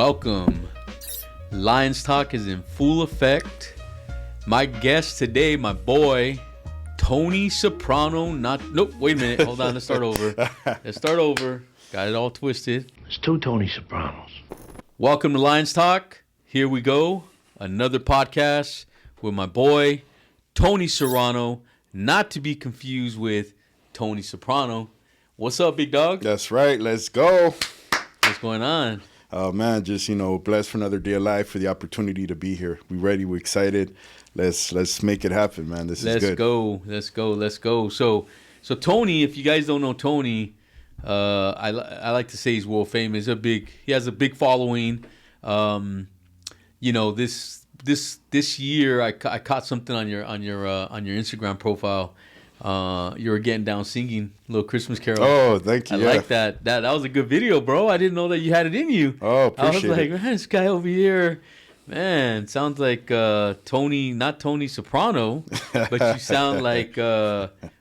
Welcome. Lions Talk is in full effect. My guest today, my boy, Tony Serano. Nope, wait a minute. Hold on, let's start over. Got it all twisted. It's two Tony Sopranos. Welcome to Lions Talk. Here we go. Another podcast with my boy, Tony Serano. Not to be confused with Tony Soprano. What's up, big dog? That's right. Let's go. What's going on? Oh, man, just, blessed for another day alive, for the opportunity to be here. We ready. We're excited. Let's make it happen, man. This is good. Let's go. So Tony, if you guys don't know Tony, I like to say he's world famous. He has a big following. This year I caught something on your Instagram profile. You were getting down singing Little Christmas Carol. Oh, thank you. I like that. That was a good video, bro. I didn't know that you had it in you. Oh, appreciate it. I was like, man, this guy over here, man, sounds like Tony, not Tony Soprano, but you sound like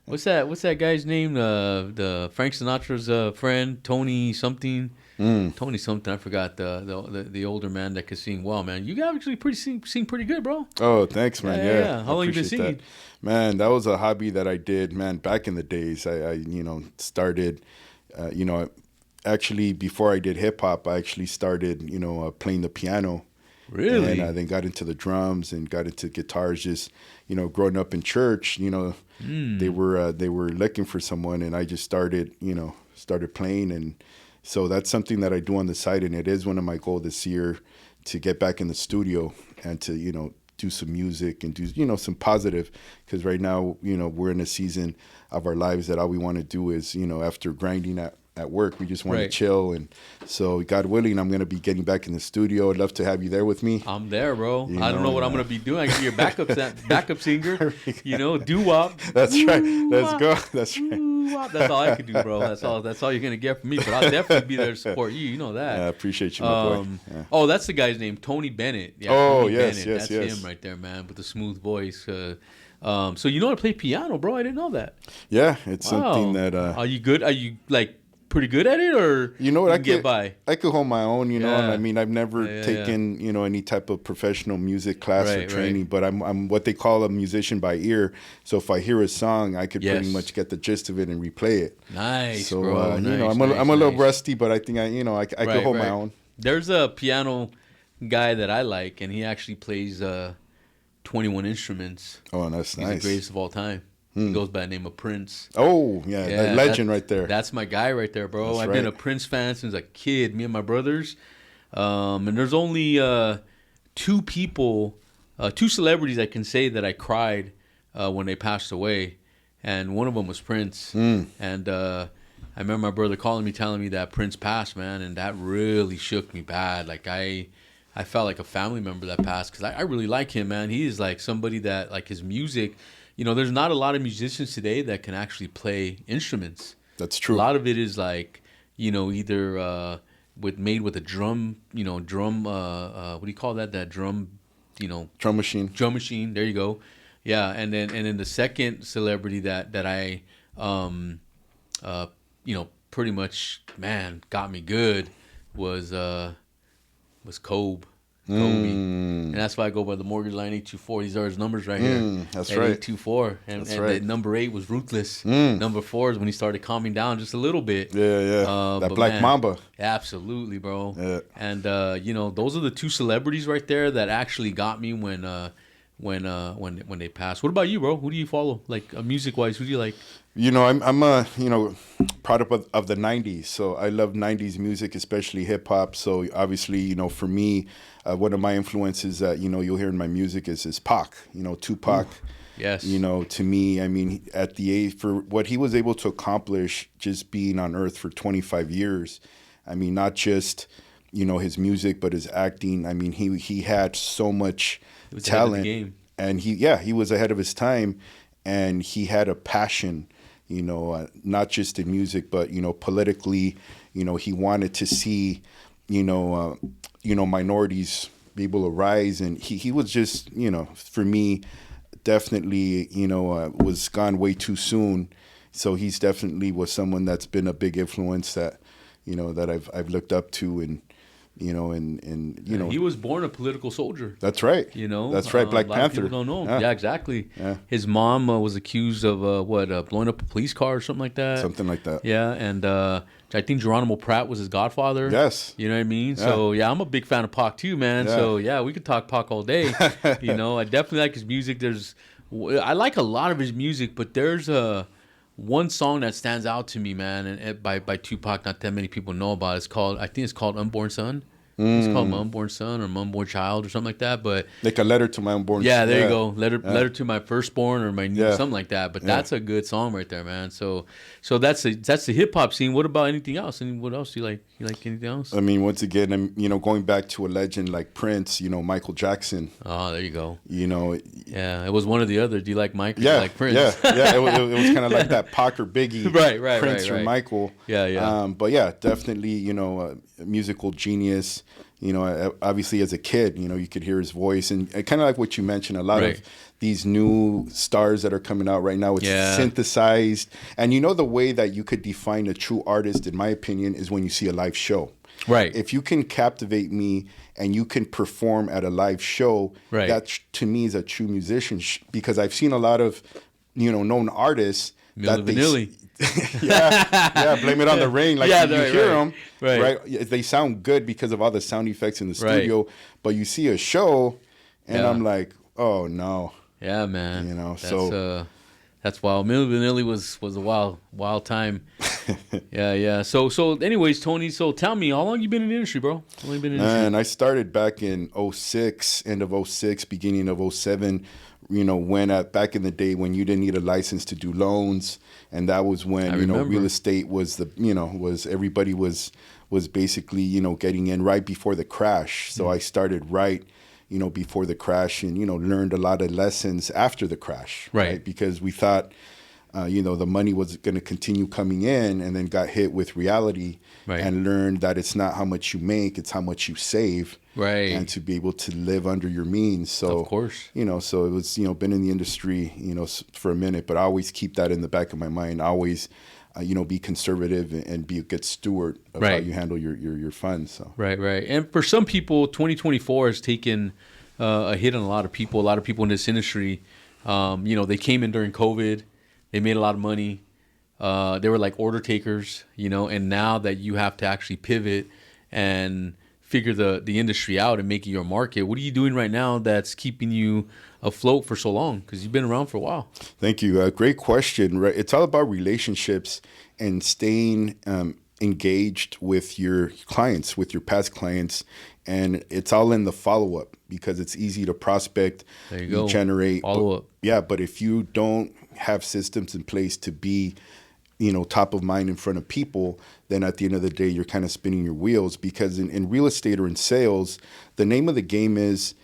what's that guy's name? The Frank Sinatra's friend, Tony something. Tony something. I forgot the older man that could sing well, man. You actually sing pretty good, bro. Oh, thanks, man. Yeah. How long you been singing? That. Man, that was a hobby that I did, man, back in the days. I started, actually before I did hip hop, I actually started, playing the piano. Really? And then got into the drums and got into guitars. Just, growing up in church, they were looking for someone, and I just started playing. And so that's something that I do on the side, and it is one of my goals this year to get back in the studio and to do some music and do some positive, because right now we're in a season of our lives that all we want to do is after grinding at work, we just want to chill. And so God willing, I'm going to be getting back in the studio. I'd love to have you there with me. I'm there, bro. I don't know what I'm going to be doing. I can be your backup singer, doo-wop. That's right. Let's go. That's right. That's all I can do, bro. That's all you're going to get from me. But I'll definitely be there to support you. You know that. Yeah, I appreciate you, my boy. Yeah. Oh, that's the guy's name, Tony Bennett. Yeah, Tony Bennett. Yes. That's him right there, man, with the smooth voice. So you know how to play piano, bro? I didn't know that. Yeah, it's something that... Are you good? Are you, pretty good at it, or you know what, I get by? I could hold my own, and I mean, I've never taken any type of professional music class or training, but I'm what they call a musician by ear. So if I hear a song, I could pretty much get the gist of it and replay it. Nice, so, bro. I'm a little rusty, but I think I could hold my own. There's a piano guy that I like, and he actually plays 21 instruments. Oh, that's nice. He's the greatest of all time. He goes by the name of Prince. Oh, yeah, that legend right there. That's my guy right there, bro. I've been a Prince fan since a kid, me and my brothers. And there's only two celebrities I can say that I cried when they passed away. And one of them was Prince. And I remember my brother calling me, telling me that Prince passed, man. And that really shook me bad. Like, I felt like a family member that passed, because I really like him, man. He is like somebody that, like, his music... there's not a lot of musicians today that can actually play instruments. That's true. A lot of it is like, either made with a drum, what do you call that? That drum, Drum machine. Drum machine. There you go. Yeah, and then the second celebrity that I, pretty much, man, got me good was Kobe. And that's why I go by the mortgage line 824. These are his numbers right here. That's right. 824. And right. Number 8 was Ruthless. Number 4 is when he started calming down just a little bit. Yeah. That Black Mamba. Absolutely, bro. Yeah. And those are the two celebrities right there that actually got me when they passed. What about you, bro? Who do you follow? Like, music wise, who do you like? I'm a product of the 90s, so I love 90s music, especially hip hop. So obviously, for me, one of my influences that you'll hear in my music is Pac. Tupac. Ooh, yes. To me, I mean, at the age, for what he was able to accomplish just being on Earth for 25 years, I mean, not just his music, but his acting. I mean, he had so much talent, and he was ahead of his time, and he had a passion. Not just in music, but politically, he wanted to see, minorities be able to rise, and he was just, for me, definitely, was gone way too soon. So he's definitely was someone that's been a big influence that, that I've looked up to, and you know, and you know, he was born a political soldier. That's right. You know, that's right. Black a lot Panther. Of people don't know. Yeah, exactly. Yeah. His mom was accused of blowing up a police car or something like that. Something like that. Yeah, and I think Geronimo Pratt was his godfather. Yes. You know what I mean? Yeah. So yeah, I'm a big fan of Pac too, man. Yeah. So yeah, we could talk Pac all day. You know, I definitely like his music. I like a lot of his music, but there's one song that stands out to me, man, and by Tupac, not that many people know about. I think it's called Unborn Son. It's called My Unborn Son or My Unborn Child or something like that. But like a letter to my unborn. Yeah, there you go. Letter to my firstborn or my new something like that. But that's a good song right there, man. So that's the hip hop scene. What about anything else? And what else do you like? You like anything else? I mean, once again, going back to a legend like Prince, Michael Jackson. Oh, there you go. Yeah, it was one or the other. Do you like Mike? Or yeah, do you like Prince? Yeah. It was kind of like that Pac or Biggie, right, Prince or Michael. Yeah. But yeah, definitely, a musical genius. Obviously as a kid, you could hear his voice, and kind of like what you mentioned, a lot of these new stars that are coming out right now, it's synthesized. And the way that you could define a true artist, in my opinion, is when you see a live show. Right. If you can captivate me and you can perform at a live show, that to me is a true musician, because I've seen a lot of, known artists Milli Vanilli. Blame it on the rain. Like you hear them, right? They sound good because of all the sound effects in the studio, but you see a show, and I'm like, oh no. Yeah, man. That's wild. Milli Vanilli was a wild time. Yeah. So anyways, Tony, so tell me, how long you been in the industry, bro? How long you been in the industry? And I started back in 2006, end of 2006, beginning of 2007. Back in the day when you didn't need a license to do loans, and that was when real estate was everybody was basically getting in right before the crash. So I started right before the crash, and learned a lot of lessons after the crash, right? Because we thought the money was going to continue coming in, and then got hit with reality, and learned that it's not how much you make, it's how much you save, and to be able to live under your means. So of course, so it was been in the industry for a minute, but I always keep that in the back of my mind. I always be conservative and be a good steward of how you handle your funds. So right. And for some people, 2024 has taken a hit on a lot of people. A lot of people in this industry, they came in during COVID. They made a lot of money. They were like order takers, and now that you have to actually pivot and figure the industry out and make it your market, what are you doing right now that's keeping you afloat for so long? Because you've been around for a while. Thank you. Great question. Right, it's all about relationships and staying engaged with your clients, with your past clients, and it's all in the follow-up, because it's easy to prospect. There you go. Generate follow-up. Yeah, but if you don't have systems in place to be top of mind in front of people, then at the end of the day, you're kind of spinning your wheels. Because in real estate or in sales, the name of the game is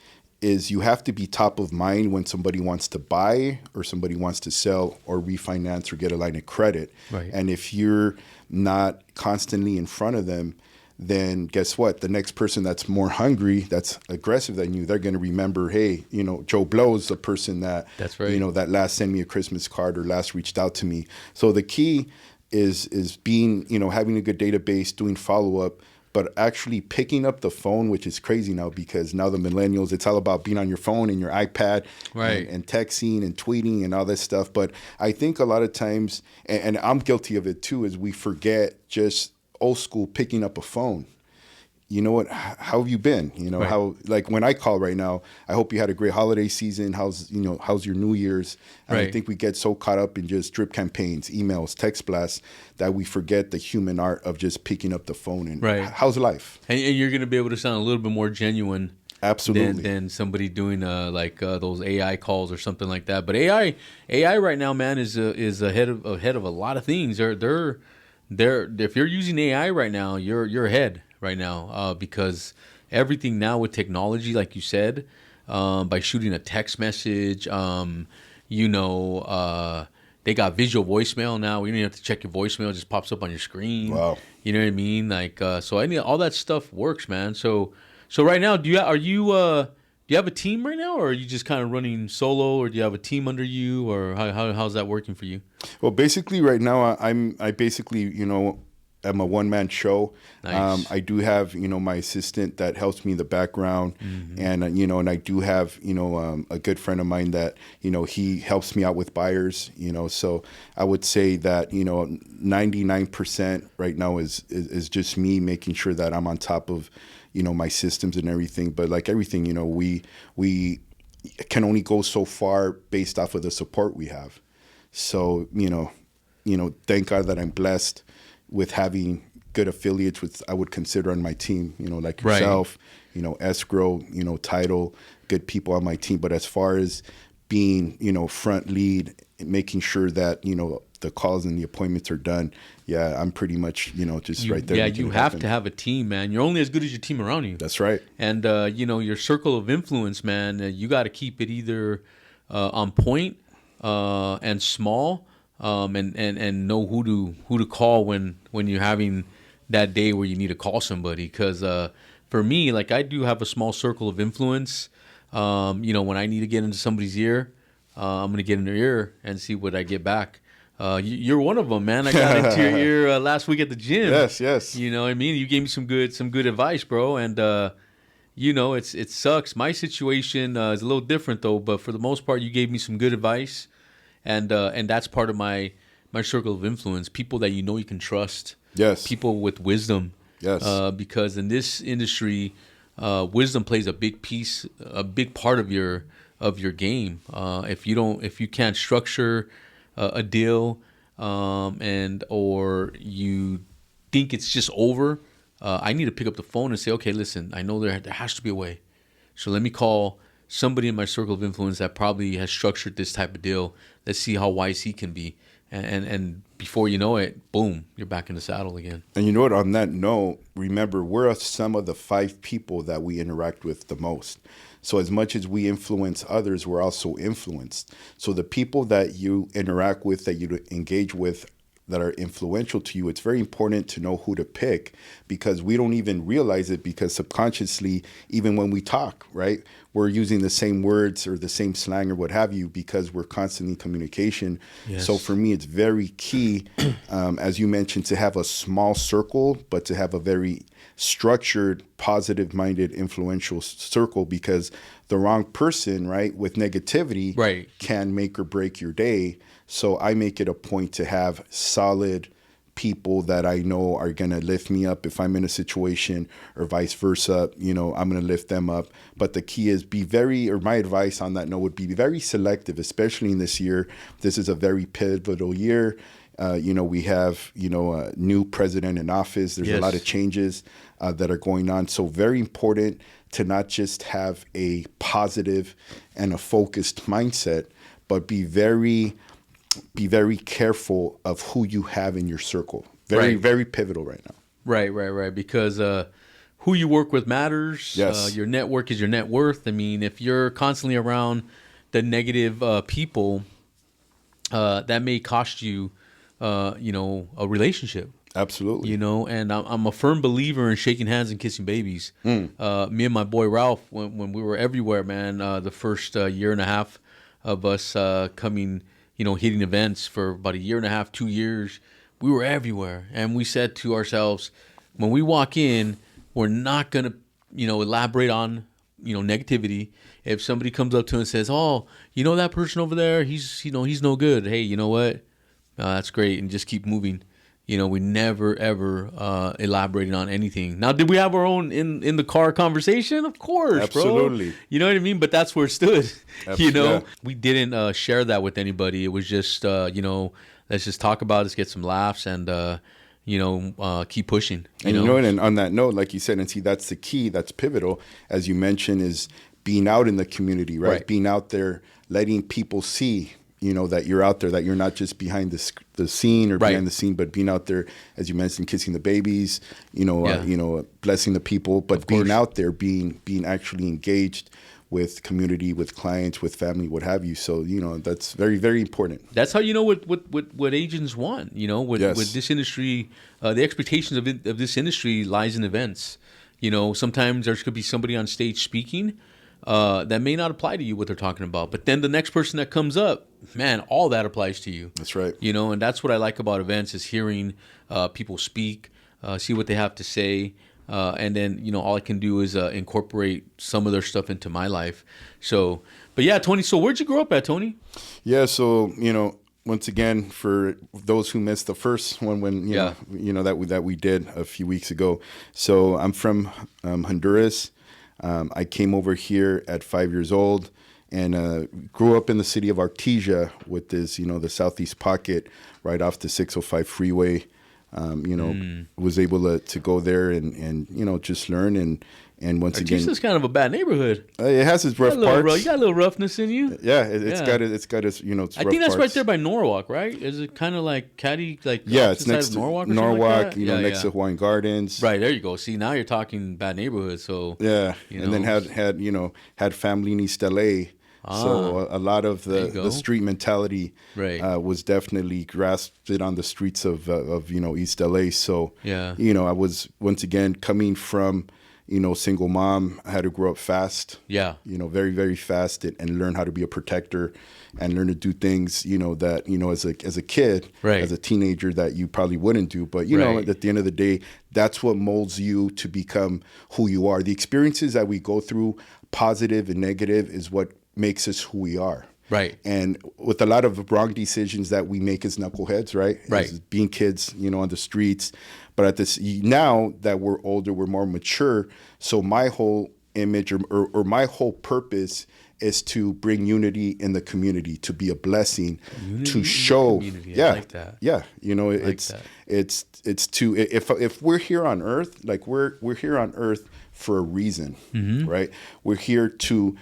you have to be top of mind when somebody wants to buy or somebody wants to sell or refinance or get a line of credit. Right. And if you're not constantly in front of them, then guess what? The next person that's more hungry, that's aggressive than you, they're going to remember, hey, Joe Blow's the person that, that's right. That last sent me a Christmas card or last reached out to me. So the key is being, having a good database, doing follow-up, but actually picking up the phone, which is crazy now, because now the millennials, it's all about being on your phone and your iPad, and texting and tweeting and all this stuff. But I think a lot of times, and I'm guilty of it too, is we forget just old school picking up a phone. What? How have you been? How, like when I call right now, I hope you had a great holiday season. How's your New Year's? And I think we get so caught up in just drip campaigns, emails, text blasts, that we forget the human art of just picking up the phone and how's life? And you're going to be able to sound a little bit more genuine. Absolutely. Than somebody doing those AI calls or something like that. But AI right now, man, is ahead of a lot of things. They're if you're using AI right now, you're ahead right now, because everything now with technology, like you said, by shooting a text message, they got visual voicemail now. You don't even have to check your voicemail; it just pops up on your screen. Wow, you know what I mean? So I mean, all that stuff works, man. So right now, do you have a team right now, or are you just kind of running solo, or do you have a team under you, or how's that working for you? Well, basically right now I basically, am a one-man show. Nice. I do have, my assistant that helps me in the background. And, and I do have, a good friend of mine that, he helps me out with buyers, so I would say that, 99% right now is just me making sure that I'm on top of, my systems and everything. But like everything, we can only go so far based off of the support we have. So, thank God that I'm blessed with having good affiliates with I would consider on my team, like yourself, escrow, title, good people on my team. But as far as being, front lead, making sure that, the calls and the appointments are done, I'm pretty much, just right there. Yeah, you have to have a team, man. You're only as good as your team around you. That's right. And, your circle of influence, man, you got to keep it either on point and small, and know who to call when you're having that day where you need to call somebody. Because for me, like, I do have a small circle of influence. When I need to get into somebody's ear, I'm gonna get in their ear and see what I get back. You're one of them, man. I got into your ear last week at the gym. Yes. You know what I mean? You gave me some good advice, bro. And it sucks. My situation is a little different though, but for the most part, you gave me some good advice. And that's part of my circle of influence. People that you can trust. Yes. People with wisdom. Yes. Because in this industry, wisdom plays a big part of your game. If you can't structure a deal, or you think it's just over, I need to pick up the phone and say, okay, listen, I know there has to be a way. So let me call somebody in my circle of influence that probably has structured this type of deal. Let's see how wise he can be. And before you know it, boom, you're back in the saddle again. And you know what? On that note, remember, we're some of the 5 people that we interact with the most. So as much as we influence others, we're also influenced. So the people that you interact with, that you engage with, that are influential to you, it's very important to know who to pick, because we don't even realize it, because subconsciously, even when we talk, right, we're using the same words or the same slang or what have you, because we're constantly in communication. Yes. So for me, it's very key, as you mentioned, to have a small circle, but to have a very structured, positive-minded, influential circle, because the wrong person, right, with negativity, right, can make or break your day. So I make it a point to have solid people that I know are going to lift me up if I'm in a situation, or vice versa. I'm going to lift them up. But the key is my advice on that note would be very selective, especially in this year. This is a very pivotal year. We have, a new president in office. There's a lot of changes that are going on. So very important to not just have a positive and a focused mindset, but be very careful of who you have in your circle. Very pivotal right now. Right. Because who you work with matters. Yes. Your network is your net worth. I mean, if you're constantly around the negative people, that may cost you, a relationship. Absolutely. And I'm a firm believer in shaking hands and kissing babies. Me and my boy Ralph, when we were everywhere, man, the first year and a half of us coming, hitting events for about a year and a half, 2 years, we were everywhere. And we said to ourselves, when we walk in, we're not going to, elaborate on, negativity. If somebody comes up to us and says, oh, that person over there, he's no good. Hey, you know what? That's great. And just keep moving. We never, ever elaborated on anything. Now, did we have our own in the car conversation? Of course, absolutely. Bro. You know what I mean? But that's where it stood. Yeah. We didn't share that with anybody. It was just, let's just talk about it, let's get some laughs, and, keep pushing. And on that note, like you said, and see, that's the key, that's pivotal, as you mentioned, is being out in the community, right? Being out there, letting people see, that you're out there, that you're not just behind the scene or behind the scene, but being out there, as you mentioned, kissing the babies, blessing the people, but being out there, being actually engaged with community, with clients, with family, what have you. So, that's very, very important. That's how you know what agents want. With this industry, the expectations of this industry lies in events. Sometimes there could be somebody on stage speaking that may not apply to you, what they're talking about. But then the next person that comes up, man, all that applies to you. That's right. And that's what I like about events, is hearing people speak, see what they have to say. And then, all I can do is incorporate some of their stuff into my life. So, but yeah, Tony, so where'd you grow up at, Tony? Yeah, so, once again, for those who missed the first one when, that we did a few weeks ago. So I'm from Honduras. I came over here at 5 years old and grew up in the city of Artesia with this, the southeast pocket right off the 605 freeway. Was able to go there and just learn and once again, Artesia's kind of a bad neighborhood. It has its rough parts. You got a little roughness in you. Yeah, it's got its its I think that's parts. Right there by Norwalk, right? Is it kind of like Caddy, like it's next to Norwalk, like next to Hawaiian Gardens. Right, there you go. See, now you're talking bad neighborhood. So and then had family in East LA. So a lot of the street mentality was definitely grasped on the streets of East LA. So I was once again coming from single mom. I had to grow up fast. Very, very fast and learn how to be a protector and learn to do things that as a kid, as a teenager that you probably wouldn't do. But at the end of the day, that's what molds you to become who you are. The experiences that we go through, positive and negative, is what makes us who we are. Right. And with a lot of wrong decisions that we make as knuckleheads, right? As being kids, on the streets. But now that we're older, we're more mature. So my whole image or my whole purpose is to bring unity in the community, to be a blessing, to show. I like that. Yeah. It's to, if we're here on earth, like we're here on earth for a reason, right? We're here to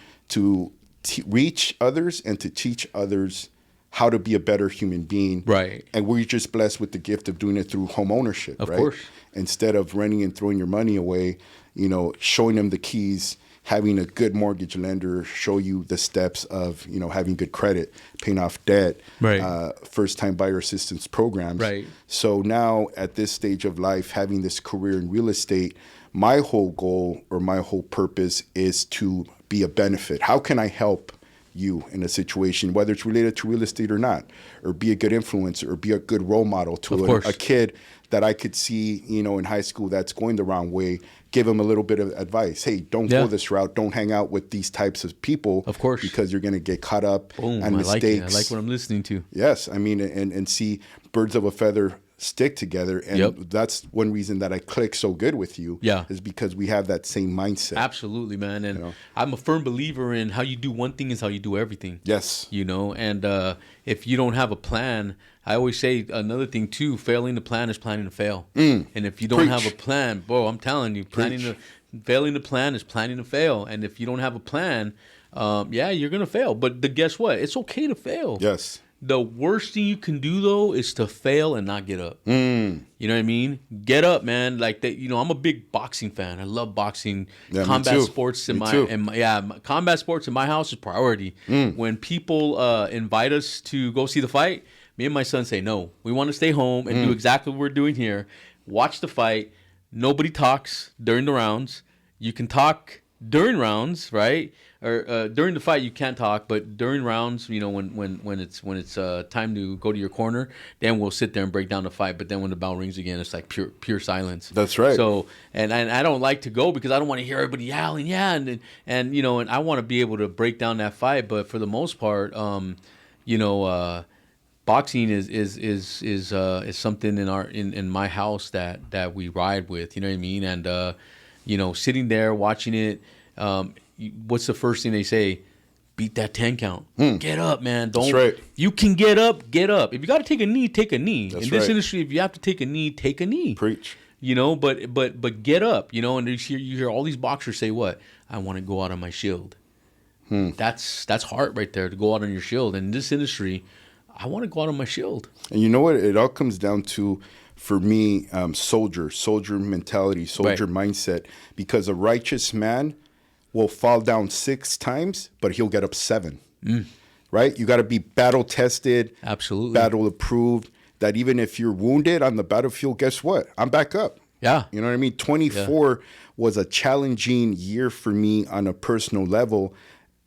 reach others and to teach others how to be a better human being. Right. And we're just blessed with the gift of doing it through home ownership, of course. Instead of renting and throwing your money away, showing them the keys, having a good mortgage lender show you the steps of, having good credit, paying off debt, first-time buyer assistance programs. Right. So now at this stage of life, having this career in real estate, my whole goal or my whole purpose is to be a benefit. How can I help you in a situation, whether it's related to real estate or not, or be a good influencer or be a good role model to a kid that I could see, in high school that's going the wrong way, give him a little bit of advice. Hey, don't go this route. Don't hang out with these types of people. Of course. Because you're going to get caught up on mistakes. I like what I'm listening to. Yes. I mean, and see birds of a feather stick together, and that's one reason that I click so good with you. Is because we have that same mindset. Absolutely, man. And I'm a firm believer in how you do one thing is how you do everything. Yes. And if you don't have a plan, I always say another thing too, failing to plan is planning to fail. And if you don't have a plan, bro, I'm telling you, failing to plan is planning to fail. And if you don't have a plan, you're gonna fail. But guess what? It's okay to fail. Yes. The worst thing you can do, though, is to fail and not get up. You know what I mean? Get up, man. Like that. I'm a big boxing fan. I love boxing. Combat sports combat sports in my house is priority. When people invite us to go see the fight, me and my son say no. We want to stay home and do exactly what we're doing here. Watch the fight. Nobody talks during the rounds. You can talk during rounds, right? Or during the fight you can't talk, but during rounds, when it's time to go to your corner, then we'll sit there and break down the fight. But then when the bell rings again, it's like pure silence. That's right. So and I don't like to go because I don't want to hear everybody yelling, and I want to be able to break down that fight. But for the most part, boxing is something in my house that we ride with. You know what I mean? And sitting there watching it. What's the first thing they say? Beat that 10 count. Get up, man. That's right. You can get up. If you got to take a knee, take a knee. That's in this industry, if you have to take a knee, take a knee. Preach. But get up. And you hear all these boxers say, "What? I want to go out on my shield." That's heart right there, to go out on your shield. And in this industry, I want to go out on my shield. And you know what? It all comes down to, for me, soldier mentality, soldier mindset. Because a righteous man will fall down 6 times, but he'll get up 7. Right? You got to be battle tested, absolutely, battle approved. That even if you're wounded on the battlefield, guess what? I'm back up. Yeah, you know what I mean. 24 was a challenging year for me on a personal level,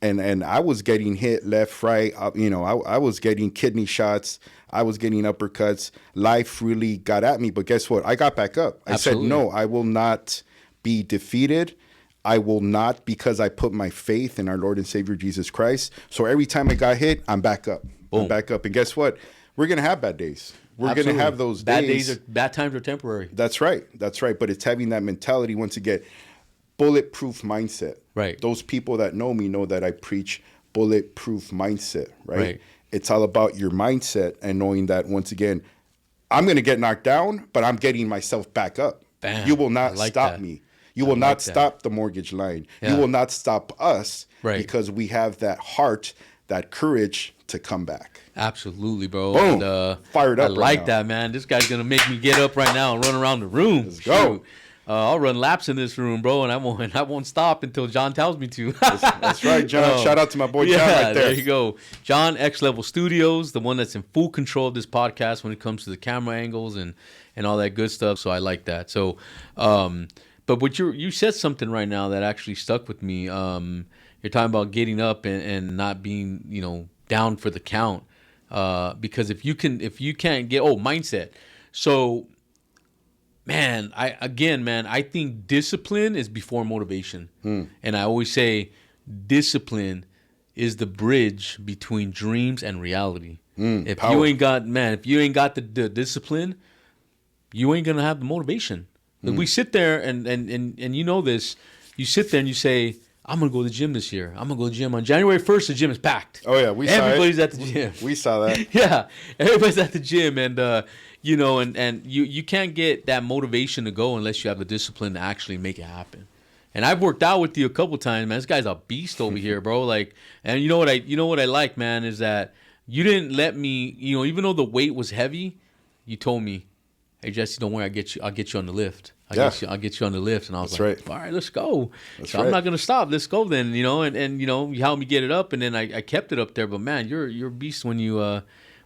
And I was getting hit left, right. I was getting kidney shots. I was getting uppercuts. Life really got at me. But guess what? I got back up. I said, no, I will not be defeated. I will not, because I put my faith in our Lord and Savior Jesus Christ. So every time I got hit, I'm back up. Boom. I'm back up. And guess what? We're going to have bad days. We're going to have those days. Bad times are temporary. That's right. That's right. But it's having that mentality, once again, bulletproof mindset. Right. Those people that know me know that I preach bulletproof mindset, right? It's all about your mindset and knowing that, once again, I'm going to get knocked down, but I'm getting myself back up. Bam. You will not stop me. You will not stop the mortgage line. Yeah. You will not stop us, because we have that heart, that courage to come back. Absolutely, bro. Boom. And, fired up. I like that, man. This guy's going to make me get up right now and run around the room. Let's go. I'll run laps in this room, bro, and I won't stop until John tells me to. That's right, John. Shout out to my boy John right there. There you go. John, X Level Studios, the one that's in full control of this podcast when it comes to the camera angles and all that good stuff. So I like that. So, but what you said something right now that actually stuck with me. You're talking about getting up and not being, down for the count. Because if you can't get mindset. So, man, I think discipline is before motivation. And I always say discipline is the bridge between dreams and reality. If you ain't got the discipline, you ain't gonna have the motivation. We sit there and you know this, you sit there and you say, I'm going to go to the gym this year. I'm going to go to the gym on January 1st. The gym is packed. Oh, yeah. Everybody's at the gym. We saw that. Yeah. Everybody's at the gym. And, and you can't get that motivation to go unless you have the discipline to actually make it happen. And I've worked out with you a couple times, man. This guy's a beast over here, bro. Like, and you know what I like, man, is that you didn't let me, even though the weight was heavy, you told me, hey, Jesse, don't worry. I'll get you on the lift. I'll get you on the lift. And I was like, all right, let's go. I'm not going to stop. Let's go then, and you helped me get it up. And then I kept it up there. But, man, you're a beast when you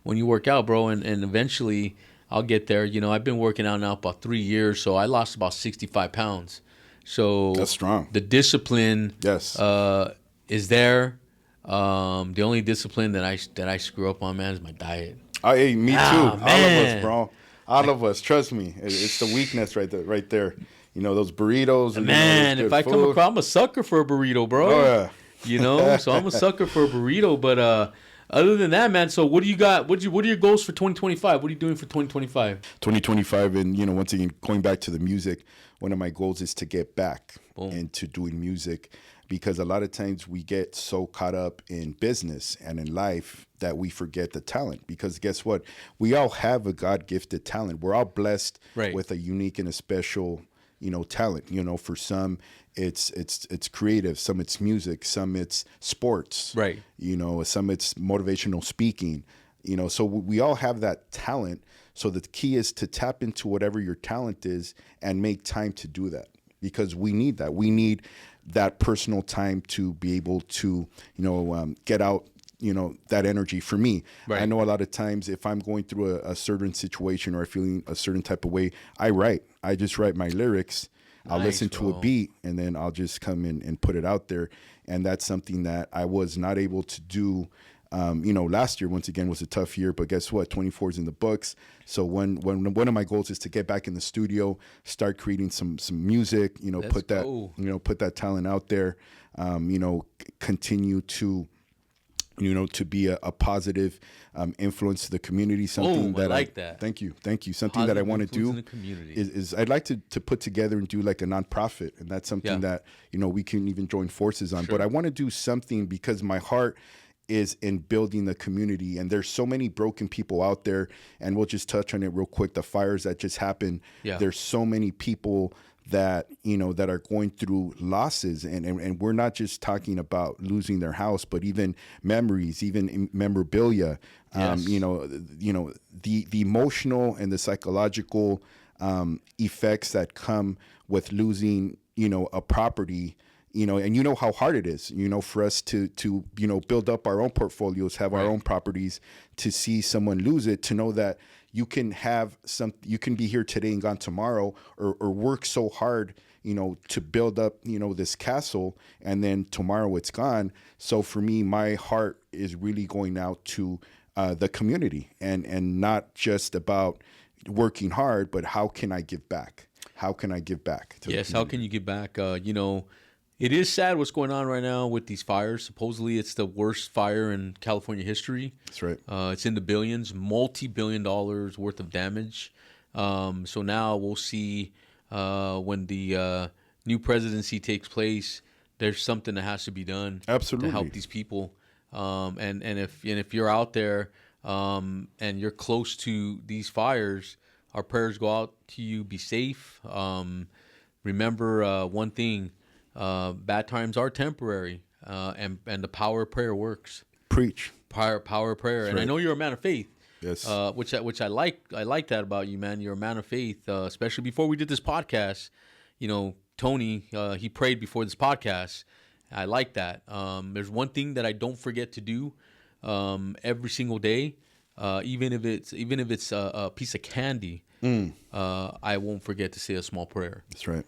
work out, bro. And eventually I'll get there. I've been working out now about 3 years. So I lost about 65 pounds. So that's strong. The discipline is there. The only discipline that I screw up on, man, is my diet. Hey, me too. All of us, bro. All of us, trust me. It's the weakness right there. Those burritos. And, man, if I come across, I'm a sucker for a burrito, bro. Oh, yeah. So I'm a sucker for a burrito. But other than that, man, so what do you got? What are your goals for 2025? What are you doing for 2025? 2025, and, once again, going back to the music, one of my goals is to get back into doing music. Because a lot of times we get so caught up in business and in life that we forget the talent. Because guess what? We all have a God-gifted talent. We're all blessed with a unique and a special, talent. For some, it's creative. Some it's music. Some it's sports. Right. Some it's motivational speaking. So we all have that talent. So the key is to tap into whatever your talent is and make time to do that. Because we need that. We need that personal time to be able to, get out, that energy. For me, I know a lot of times if I'm going through a certain situation or feeling a certain type of way, I just write my lyrics. I'll listen to a beat and then I'll just come in and put it out there. And that's something that I was not able to do. Last year, once again, was a tough year, but guess what? 24 is in the books. So one of my goals is to get back in the studio, start creating some music, put that talent out there, continue to, to be a positive influence to the community. Something that I like that. Thank you. Something that I want to do is I'd like to put together and do like a nonprofit, and that's something that we can even join forces on. Sure. But I want to do something because my heart is in building the community, and there's so many broken people out there, and we'll just touch on it real quick. The fires that just happened, there's so many people that that are going through losses, and we're not just talking about losing their house, but even memories, even memorabilia. The emotional and the psychological effects that come with losing a property. And how hard it is, for us to build up our own portfolios, have our own properties, to see someone lose it, to know that you can have you can be here today and gone tomorrow, or work so hard, to build up, this castle, and then tomorrow it's gone. So for me, my heart is really going out to the community, and not just about working hard, but how can I give back? How can I give back? Yes, how can you give back? It is sad what's going on right now with these fires. Supposedly, it's the worst fire in California history. That's right. It's in the billions, multi-billion dollars worth of damage. So now we'll see when the new presidency takes place. There's something that has to be done Absolutely. to help these people. And if you're out there and you're close to these fires, our prayers go out to you. Be safe. Remember one thing. Bad times are temporary, and the power of prayer works. Preach. Power of prayer. That's and right. I know you're a man of faith. Yes. Which I like. I like that about you, man. You're a man of faith. Especially before we did this podcast, Tony, he prayed before this podcast. I like that. There's one thing that I don't forget to do every single day, even if it's a piece of candy. I won't forget to say a small prayer. That's right.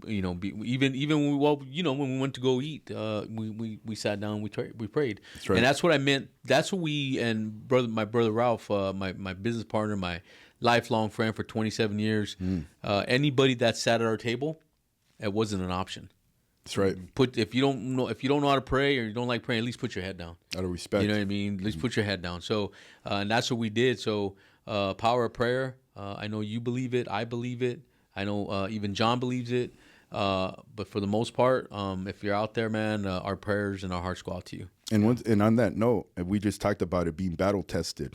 Even when we went to go eat, we sat down, we prayed. That's right. And that's what I meant. That's what my brother Ralph, my business partner, my lifelong friend for 27 years. Anybody that sat at our table, it wasn't an option. That's right. If you don't know how to pray, or you don't like praying, at least put your head down. Out of respect. You know what I mean? At least put your head down. So, and that's what we did. So, power of prayer. I know you believe it. I believe it. I know even John believes it. But for the most part, if you're out there, man, our prayers and our hearts go out to you. And on that note, we just talked about it being battle tested.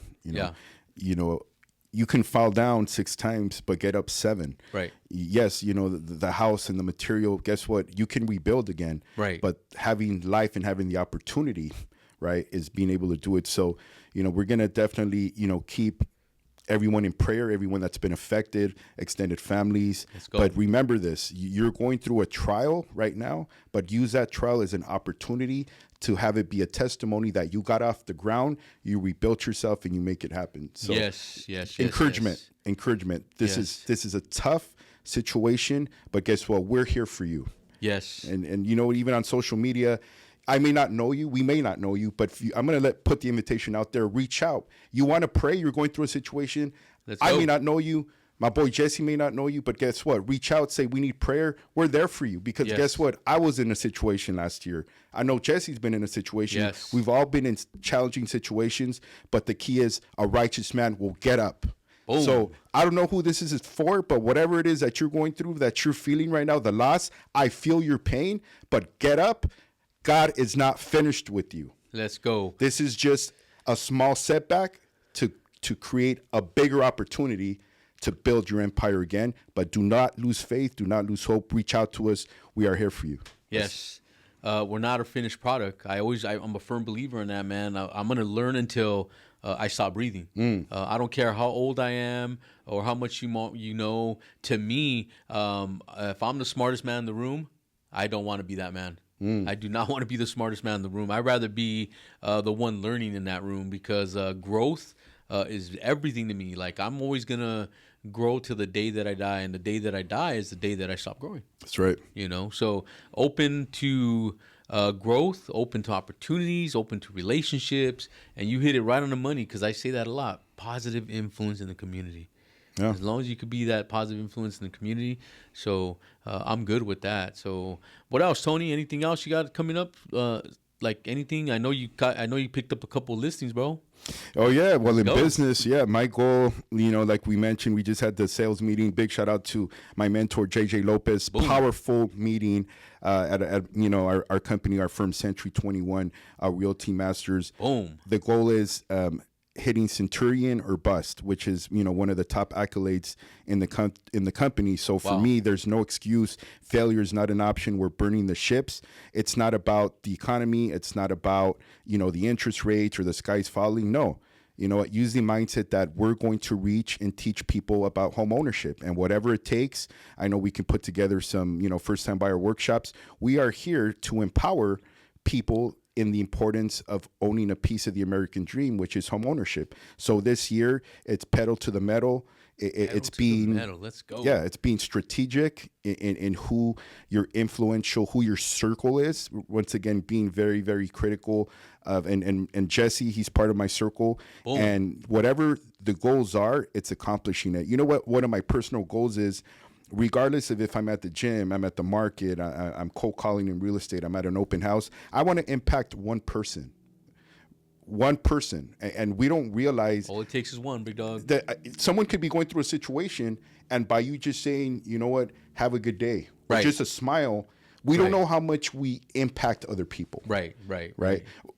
You can fall down 6 times, but get up 7. Right. Yes, the house and the material, guess what? You can rebuild again. Right. But having life and having the opportunity, right, is being able to do it. So, we're going to definitely, keep everyone in prayer, everyone that's been affected, extended families. Let's go. But remember this, you're going through a trial right now, but use that trial as an opportunity to have it be a testimony that you got off the ground, you rebuilt yourself, and you make it happen. So yes. Encouragement. This is a tough situation, but guess what? We're here for you. Yes. And even on social media, I may not know you. We may not know you, but I'm going to put the invitation out there. Reach out. You want to pray? You're going through a situation. I may not know you. My boy Jesse may not know you, but guess what? Reach out. Say, we need prayer. We're there for you. Because guess what? I was in a situation last year. I know Jesse's been in a situation. Yes. We've all been in challenging situations, but the key is a righteous man will get up. Boom. So I don't know who this is for, but whatever it is that you're going through, that you're feeling right now, the loss, I feel your pain, but get up. God is not finished with you. Let's go. This is just a small setback to create a bigger opportunity to build your empire again. But do not lose faith. Do not lose hope. Reach out to us. We are here for you. Yes. We're not a finished product. I'm a firm believer in that, man. I'm going to learn until I stop breathing. I don't care how old I am or how much you know. To me, if I'm the smartest man in the room, I don't want to be that man. I do not want to be the smartest man in the room. I'd rather be the one learning in that room, because growth is everything to me. Like, I'm always going to grow till the day that I die, and the day that I die is the day that I stop growing. That's right. So open to growth, open to opportunities, open to relationships, and you hit it right on the money, because I say that a lot. Positive influence in the community. Yeah. As long as you could be that positive influence in the community. So I'm good with that. So what else, Tony? Anything else you got coming up? Like anything? I know you picked up a couple of listings, bro. Oh yeah. Well, in business, my goal, like we mentioned, we just had the sales meeting. Big shout out to my mentor, JJ Lopez. Boom. Powerful meeting at our company, our firm, Century 21, our Realty Masters. Boom. The goal is hitting Centurion or bust, which is one of the top accolades in the company. So for me, there's no excuse. Failure is not an option. We're burning the ships. It's not about the economy. It's not about the interest rates or the sky's falling. No, use the mindset that we're going to reach and teach people about home ownership, and whatever it takes. I know we can put together some first time buyer workshops. We are here to empower people in the importance of owning a piece of the American dream, which is home ownership. So this year, it's pedal to the metal. It's being let's go. Yeah, it's being strategic in who your influential, who your circle is. Once again, being very, very critical of and Jesse, he's part of my circle. Boom. And whatever the goals are, it's accomplishing it. You know what? One of my personal goals is, regardless of if I'm at the gym, I'm at the market, I'm cold calling in real estate, I'm at an open house, I want to impact one person. And we don't realize all it takes is one, big dog, that someone could be going through a situation, and by you just saying, you know what, have a good day, or right, just a smile, we don't know how much we impact other people. Right.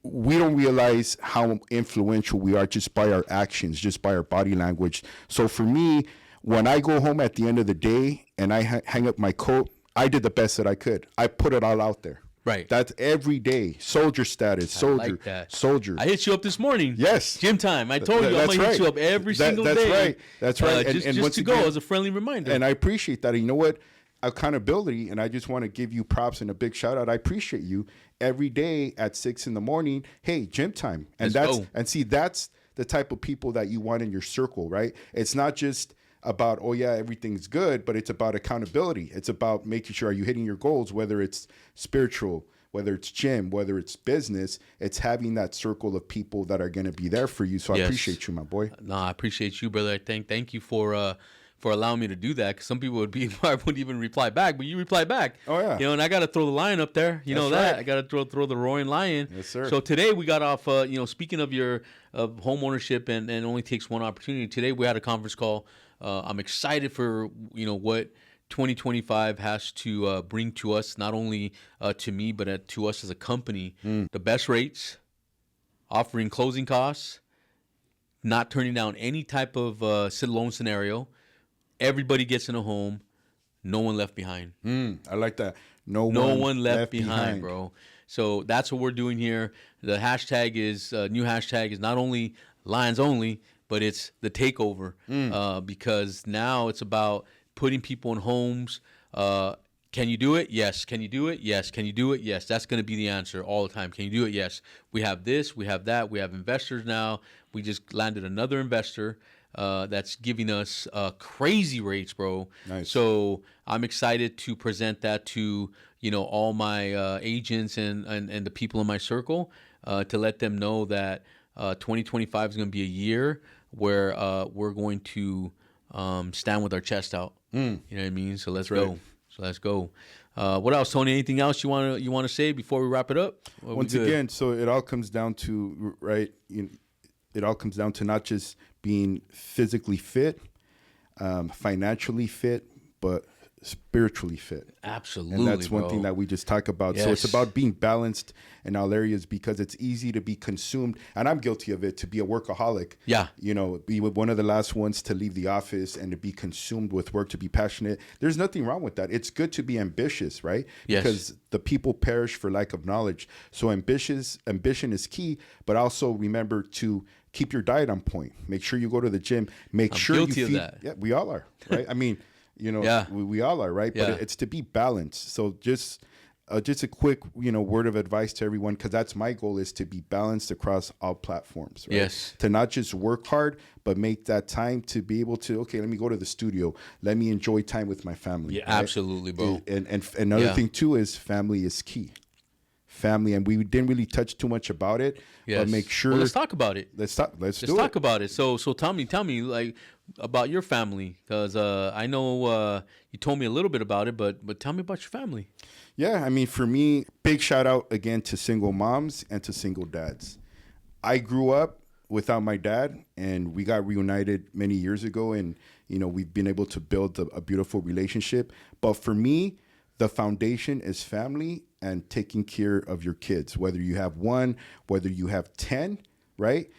We don't realize how influential we are just by our actions, just by our body language. So for me, when I go home at the end of the day and I hang up my coat, I did the best that I could. I put it all out there. Right. That's every day. Soldier status. Soldier. I like that. Soldier. I hit you up this morning. Yes. Gym time. I told you I'm going to hit you up every single day. That's right. And just to go as a friendly reminder. And I appreciate that. And you know what? Accountability. And I just want to give you props and a big shout out. I appreciate you every day at 6 a.m. Hey, gym time. And that's the type of people that you want in your circle, right? It's not just about, oh yeah, everything's good, but it's about accountability. It's about making sure, are you hitting your goals, whether it's spiritual, whether it's gym, whether it's business. It's having that circle of people that are going to be there for you. So I appreciate you, my boy. No, I appreciate you, brother. Thank you for allowing me to do that, because some people wouldn't even reply back, but you reply back. Oh yeah. You know, and I got to throw the lion up there. You know that. Right. I got to throw the roaring lion. Yes, sir. So today we got off. Speaking of home ownership and only takes one opportunity. Today we had a conference call. I'm excited for what 2025 has to bring to us, not only to me but to us as a company. The best rates, offering closing costs, not turning down any type of loan scenario. Everybody gets in a home, no one left behind. I like that. No one left behind, bro. So that's what we're doing here. The hashtag is new hashtag is not only Lions Only, but it's the takeover, because now it's about putting people in homes. Can you do it? Yes. Can you do it? Yes. Can you do it? Yes. That's going to be the answer all the time. Can you do it? Yes. We have this. We have that. We have investors now. We just landed another investor that's giving us crazy rates, bro. Nice. So I'm excited to present that to all my agents and the people in my circle to let them know that 2025 is going to be a year where we're going to stand with our chest out. You know what I mean? So let's go. So let's go. What else, Tony? Anything else you want to say before we wrap it up? Once again, so it all comes down to it all comes down to not just being physically fit, financially fit, but spiritually fit. Absolutely. And that's one thing that we just talk about. Yes. So it's about being balanced in all areas, because it's easy to be consumed, and I'm guilty of it, to be a workaholic. Yeah. Be one of the last ones to leave the office and to be consumed with work, to be passionate. There's nothing wrong with that. It's good to be ambitious, right? Yes. Because the people perish for lack of knowledge. So ambition is key, but also remember to keep your diet on point. Make sure you go to the gym. I'm sure guilty you of that. Yeah, we all are, right? I mean, we all are, right? Yeah. But it's to be balanced. So just a quick, word of advice to everyone, because that's my goal, is to be balanced across all platforms, right? Yes. To not just work hard, but make that time to be able to, okay, let me go to the studio. Let me enjoy time with my family. Yeah, right? Absolutely, bro. And another thing too is family is key. Family, and we didn't really touch too much about it, but make sure. Well, let's talk about it. Let's talk about it. So tell me like about your family, because I know you told me a little bit about it, but tell me about your family. Yeah, I mean, for me, big shout out again to single moms and to single dads. I grew up without my dad, and we got reunited many years ago, and we've been able to build a beautiful relationship. But for me, the foundation is family and taking care of your kids, whether you have one, whether you have 10, right?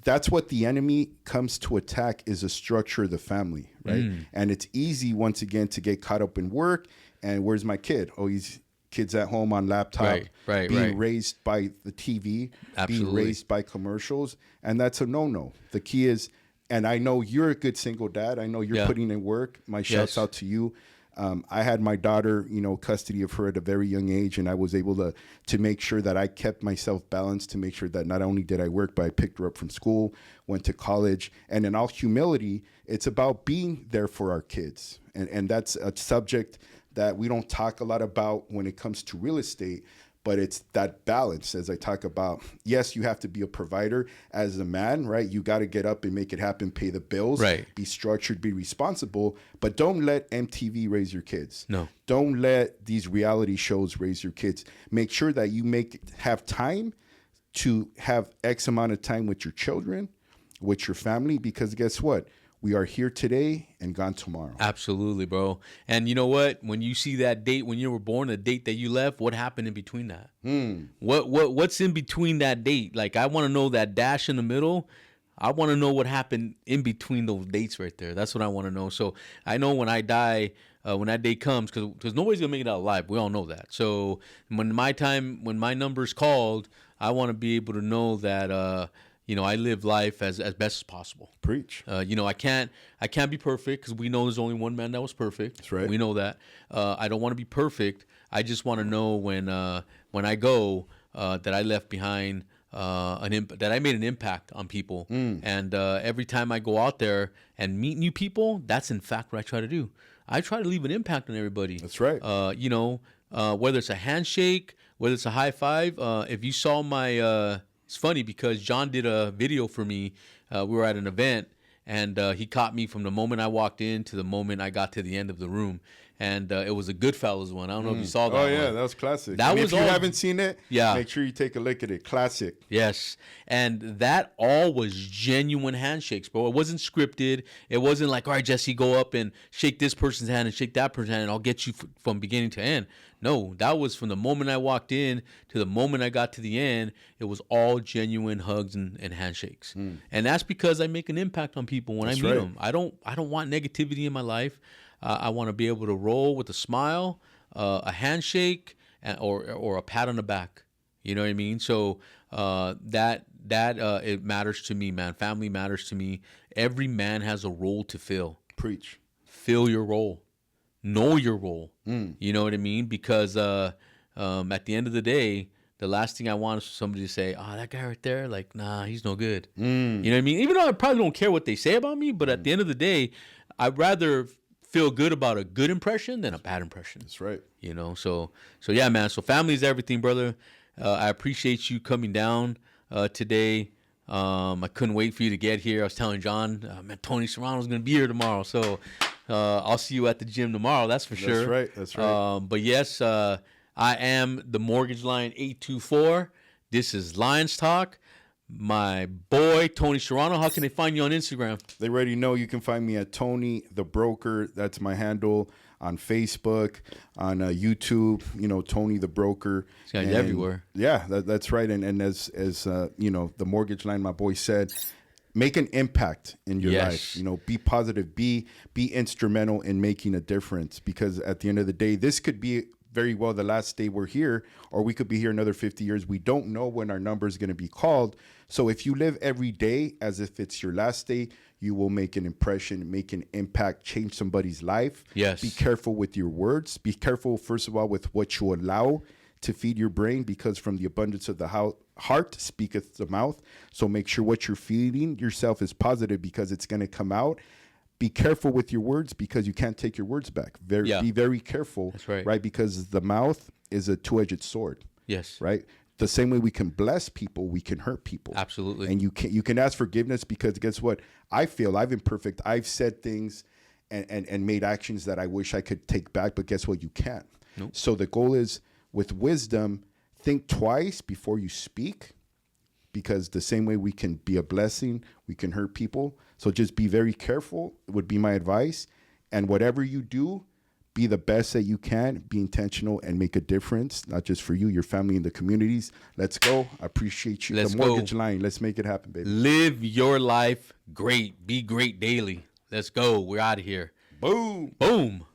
That's what the enemy comes to attack, is a structure of the family, right? And it's easy, once again, to get caught up in work. And where's my kid? Oh, he's kids at home on laptop, being raised by the TV, being raised by commercials. And that's a no-no. The key is, and I know you're a good single dad. I know you're putting in work. My shouts out to you. I had my daughter, custody of her at a very young age, and I was able to make sure that I kept myself balanced, to make sure that not only did I work, but I picked her up from school, went to college. And in all humility, it's about being there for our kids. And that's a subject that we don't talk a lot about when it comes to real estate. But it's that balance, as I talk about. Yes, you have to be a provider as a man, right? You got to get up and make it happen, pay the bills, right? Be structured, be responsible. But don't let MTV raise your kids. No. Don't let these reality shows raise your kids. Make sure that you have time to have X amount of time with your children, with your family, because guess what? We are here today and gone tomorrow. Absolutely, bro. And you know what? When you see that date, when you were born, the date that you left, what happened in between that? What's in between that date? Like, I want to know that dash in the middle. I want to know what happened in between those dates right there. That's what I want to know. So I know when I die, when that day comes, because nobody's gonna make it out alive. We all know that. So when my number's called, I want to be able to know that. I live life as best as possible. Preach. I can't be perfect, because we know there's only one man that was perfect. That's right. We know that. I don't want to be perfect. I just want to know when I go that I left behind that I made an impact on people. And every time I go out there and meet new people, that's in fact what I try to do. I try to leave an impact on everybody. That's right. Whether it's a handshake, whether it's a high five. If you saw my it's funny because John did a video for me. We were at an event, and he caught me from the moment I walked in to the moment I got to the end of the room. And it was a Goodfellas one. I don't know if you saw that one. Oh, yeah, that was classic. If you haven't seen it, make sure you take a look at it. Classic. Yes. And that all was genuine handshakes, bro. It wasn't scripted. It wasn't like, all right, Jesse, go up and shake this person's hand and shake that person's hand, and I'll get you from beginning to end. No, that was from the moment I walked in to the moment I got to the end. It was all genuine hugs and handshakes. And that's because I make an impact on people when I meet them. I don't want negativity in my life. I want to be able to roll with a smile, a handshake, or a pat on the back. You know what I mean? So that it matters to me, man. Family matters to me. Every man has a role to fill. Preach. Fill your role. Know your role. You know what I mean? Because at the end of the day, the last thing I want is for somebody to say, "Oh, that guy right there, like, nah, he's no good." You know what I mean? Even though I probably don't care what they say about me, but at the end of the day, I'd rather feel good about a good impression than a bad impression. That's right. So yeah, man. So family is everything, brother. I appreciate you coming down today. I couldn't wait for you to get here. I was telling John, man, Tony Serano's going to be here tomorrow. So I'll see you at the gym tomorrow. That's for sure. That's right. But yes, I am the Mortgage Line 824. This is Lions Talk. My boy, Tony Serano. How can they find you on Instagram? They already know. You can find me at Tony the Broker. That's my handle on Facebook, on YouTube. Tony the Broker. It's everywhere. Yeah, that's right. And as the Mortgage Line, my boy said, make an impact in your life. Be positive. Be instrumental in making a difference. Because at the end of the day, this could be very well the last day we're here, or we could be here another 50 years. We don't know when our number is going to be called. So if you live every day as if it's your last day, you will make an impression, make an impact, change somebody's life. Yes. Be careful with your words. Be careful, first of all, with what you allow to feed your brain, because from the abundance of the heart speaketh the mouth. So make sure what you're feeding yourself is positive, because it's going to come out. Be careful with your words, because you can't take your words back. Be very careful. That's right. Right? Because the mouth is a two-edged sword. Yes. Right? The same way we can bless people, we can hurt people. Absolutely. And you can ask forgiveness, because guess what? I feel I've been imperfect. I've said things and made actions that I wish I could take back, but guess what? You can't. Nope. So the goal is, with wisdom, think twice before you speak. Because the same way we can be a blessing, we can hurt people. So just be very careful, would be my advice. And whatever you do, be the best that you can, be intentional, and make a difference, not just for you, your family, and the communities. Let's go. I appreciate you. The Mortgage Line. Let's make it happen, baby. Live your life great. Be great daily. Let's go. We're out of here. Boom. Boom.